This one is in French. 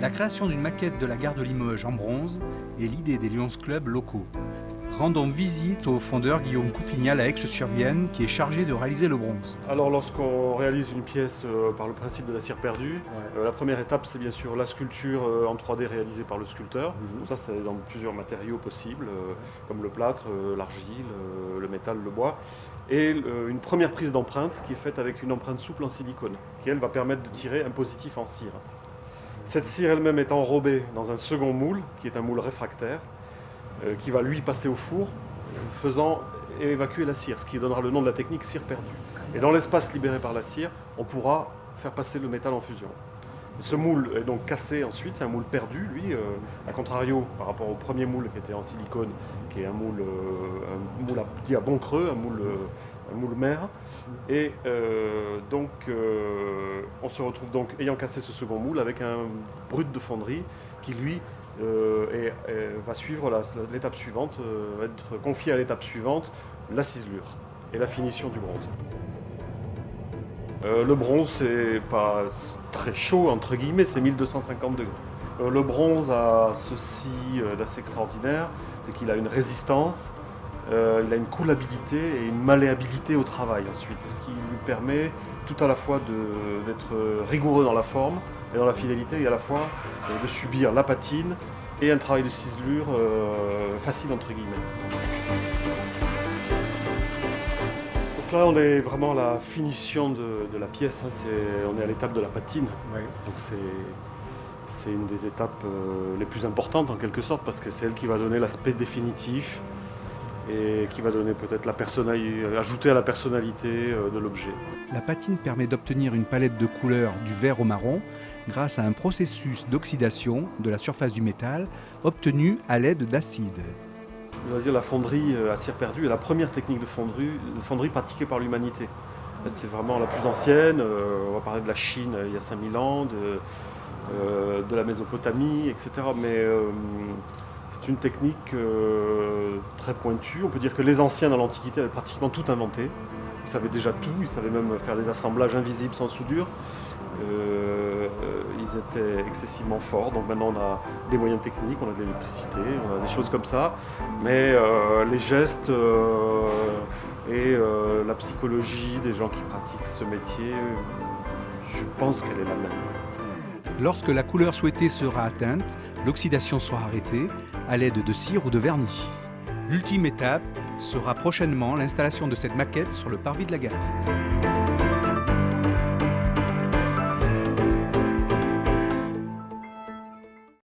La création d'une maquette de la gare de Limoges en bronze est l'idée des Lions Club locaux. Rendons visite au fondeur Guillaume Couffignal à Aix-sur-Vienne qui est chargé de réaliser le bronze. Alors lorsqu'on réalise une pièce par le principe de la cire perdue, la première étape c'est bien sûr la sculpture en 3D réalisée par le sculpteur. Donc ça c'est dans plusieurs matériaux possibles comme le plâtre, l'argile, le métal, le bois. Et une première prise d'empreinte qui est faite avec une empreinte souple en silicone qui elle va permettre de tirer un positif en cire. Cette cire elle-même est enrobée dans un second moule qui est un moule réfractaire qui va lui passer au four faisant évacuer la cire, ce qui donnera le nom de la technique cire perdue. Et dans l'espace libéré par la cire, on pourra faire passer le métal en fusion. Ce moule est donc cassé ensuite, c'est un moule perdu, lui, à contrario par rapport au premier moule qui était en silicone, qui est un moule dit à bon creux, un moule mère. Et donc on se retrouve donc ayant cassé ce second moule avec un brut de fonderie qui lui va suivre l'étape suivante, va être confié à l'étape suivante, la ciselure et la finition du bronze. Le bronze, c'est pas très chaud, entre guillemets, c'est 1250 degrés. Le bronze a ceci d'assez extraordinaire, c'est qu'il a une résistance, il a une coulabilité et une malléabilité au travail ensuite, ce qui lui permet tout à la fois d'être rigoureux dans la forme et dans la fidélité, et à la fois de subir la patine et un travail de ciselure facile entre guillemets. Donc là on est vraiment à la finition de la pièce, hein, on est à l'étape de la patine. Ouais. Donc c'est une des étapes les plus importantes en quelque sorte parce que c'est elle qui va donner l'aspect définitif et qui va donner peut-être ajouter à la personnalité de l'objet. La patine permet d'obtenir une palette de couleurs du vert au marron grâce à un processus d'oxydation de la surface du métal obtenu à l'aide d'acide. Je dois dire la fonderie à cire perdue est la première technique de fonderie pratiquée par l'humanité. C'est vraiment la plus ancienne, on va parler de la Chine il y a 5000 ans, de la Mésopotamie, etc. Mais c'est une technique très pointue. On peut dire que les anciens dans l'Antiquité avaient pratiquement tout inventé. Ils savaient déjà tout, ils savaient même faire des assemblages invisibles sans soudure. Ils étaient excessivement forts, donc maintenant on a des moyens techniques, on a de l'électricité, on a des choses comme ça. Mais les gestes et la psychologie des gens qui pratiquent ce métier, je pense qu'elle est la même. Lorsque la couleur souhaitée sera atteinte, l'oxydation sera arrêtée à l'aide de cire ou de vernis. L'ultime étape sera prochainement l'installation de cette maquette sur le parvis de la gare.